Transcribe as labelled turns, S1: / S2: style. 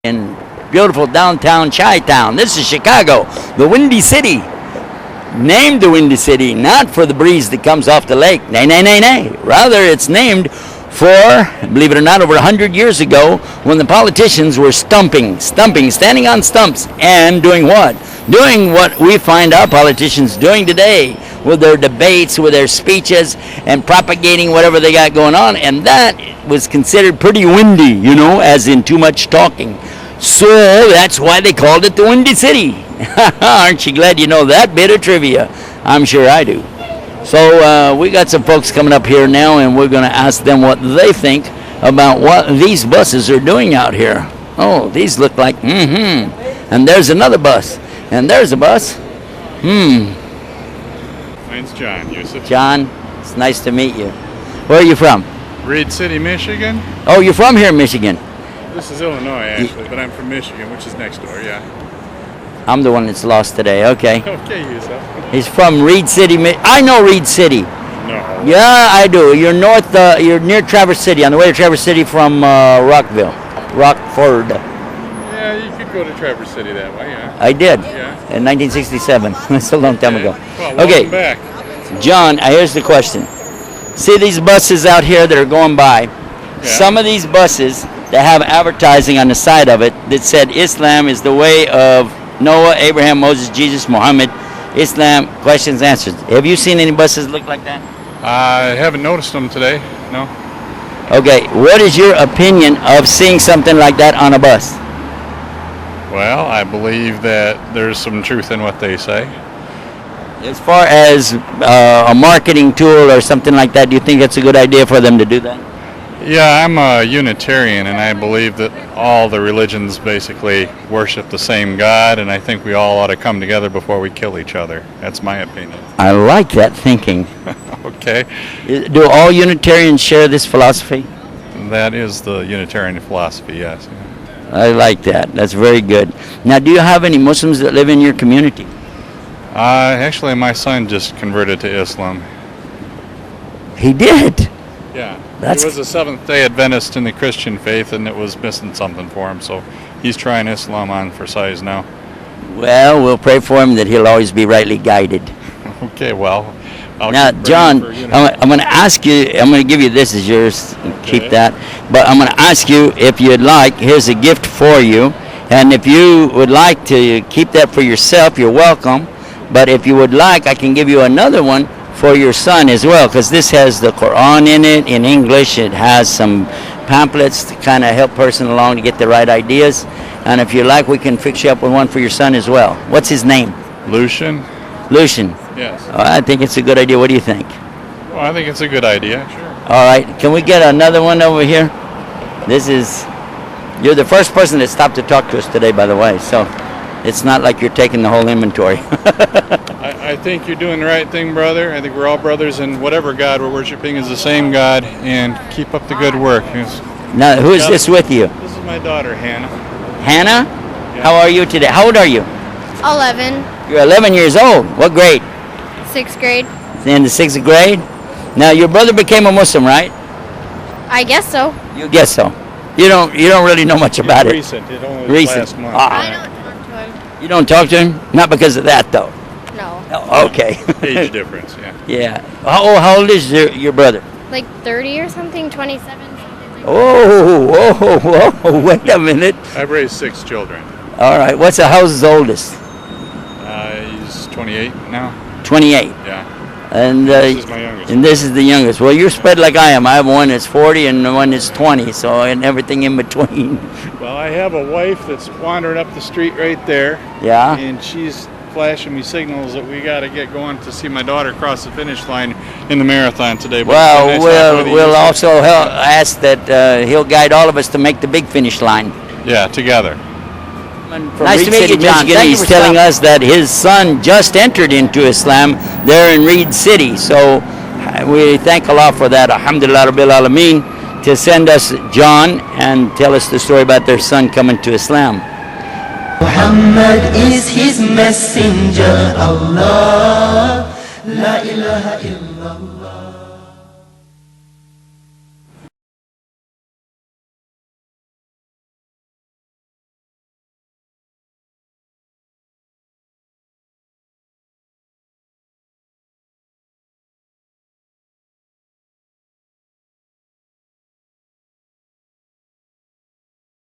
S1: in beautiful downtown Chi-Town. This is Chicago, the Windy City. Named the Windy City, not for the breeze that comes off the lake. Nay, nay, nay, nay. Rather, it's named for, believe it or not, over 100 years ago when the politicians were standing on stumps and doing what? Doing what we find our politicians doing today with their debates, with their speeches, and propagating whatever they got going on. And that was considered pretty windy, you know, as in too much talking. So that's why they called it the Windy City. Aren't you glad you know that bit of trivia? I'm sure I do. So we got some folks coming up here now, and we're going to ask them what they think about what these buses are doing out here. Oh, these look like, And there's another bus. And there's a bus.
S2: Mine's John, Yusuf.
S1: John, it's nice to meet you. Where are you from?
S2: Reed City, Michigan.
S1: Oh, you're from here in Michigan.
S2: This is Illinois, actually, but I'm from Michigan, which is next door, yeah.
S1: I'm the one that's lost today, okay.
S2: Okay, Yusuf.
S1: He's from Reed City. I know Reed City.
S2: No.
S1: Yeah, I do. You're you're near Traverse City, on the way to Traverse City from Rockford.
S2: Yeah, you could go to Traverse City that way, yeah.
S1: I did.
S2: Yeah.
S1: In 1967. That's a long time ago.
S2: Well,
S1: Okay,
S2: welcome back.
S1: John, here's the question. See these buses out here that are going by?
S2: Yeah.
S1: Some of these buses that have advertising on the side of it that said Islam is the way of Noah, Abraham, Moses, Jesus, Muhammad, Islam, questions, answers. Have you seen any buses look like that?
S2: I haven't noticed them today, no.
S1: Okay, what is your opinion of seeing something like that on a bus?
S2: Well, I believe that there's some truth in what they say.
S1: As far as a marketing tool or something like that, do you think it's a good idea for them to do that?
S2: Yeah, I'm a Unitarian, and I believe that all the religions basically worship the same God, and I think we all ought to come together before we kill each other. That's my opinion.
S1: I like that thinking.
S2: Okay.
S1: Do all Unitarians share this philosophy?
S2: That is the Unitarian philosophy, yes.
S1: I like that. That's very good. Now, do you have any Muslims that live in your community?
S2: Actually, my son just converted to Islam.
S1: He did?
S2: Yeah.
S1: That's...
S2: He was a Seventh-day Adventist in the Christian faith, and it was missing something for him, so he's trying Islam on for size now.
S1: Well, we'll pray for him that he'll always be rightly guided.
S2: Okay, well,
S1: now, John, I'm going to ask you, I'm going to give you this as yours, keep that, but I'm going to ask you if you'd like, here's a gift for you, and if you would like to keep that for yourself, you're welcome, but if you would like, I can give you another one for your son as well, because this has the Quran in it, in English. It has some pamphlets to kind of help person along to get the right ideas, and if you like, we can fix you up with one for your son as well. What's his name?
S2: Lucian?
S1: Lucian.
S2: Yes.
S1: I think it's a good idea. What do you think?
S2: Well, I think it's a good idea, sure.
S1: All right, can we get another one over here? You're the first person that stopped to talk to us today, by the way, so it's not like you're taking the whole inventory.
S2: I think you're doing the right thing, brother. I think we're all brothers, and whatever God we're worshiping is the same God, and keep up the good work.
S1: Now, who is this with you?
S2: This is my daughter, Hannah.
S1: Hannah?
S2: Yeah.
S1: How are you today? How old are you?
S3: 11.
S1: You're 11 years old. What grade?
S3: 6th grade.
S1: In the 6th grade? Now, your brother became a Muslim, right?
S3: I guess so.
S1: You guess so. You don't really know much about it.
S2: Recent. It only was last month.
S3: I don't talk to him.
S1: You don't talk to him? Not because of that, though.
S3: No.
S1: Oh, okay.
S2: Age difference, yeah.
S1: Yeah. How old is your brother?
S3: Like 30 or something, 27, something like that.
S1: Oh, wait a minute.
S2: I've raised 6 children.
S1: All right. What's the house's oldest?
S2: He's 28 now.
S1: 28.
S2: Yeah.
S1: And
S2: This is my youngest.
S1: And this is the youngest. Well, you're spread like I am. I have one that's 40 and one that's 20, so and everything in between.
S2: Well, I have a wife that's wandering up the street right there.
S1: Yeah.
S2: And she's flashing me signals that we got to get going to see my daughter cross the finish line in the marathon today. But
S1: Well, we'll also ask that he'll guide all of us to make the big finish line.
S2: Yeah, together.
S1: Nice to meet you, John. He's telling us that his son just entered into Islam there in Reed City. So we thank Allah for that. Alhamdulillah Rabbil Alameen, to send us John and tell us the story about their son coming to Islam.
S4: Muhammad is his messenger, Allah, la ilaha illallah.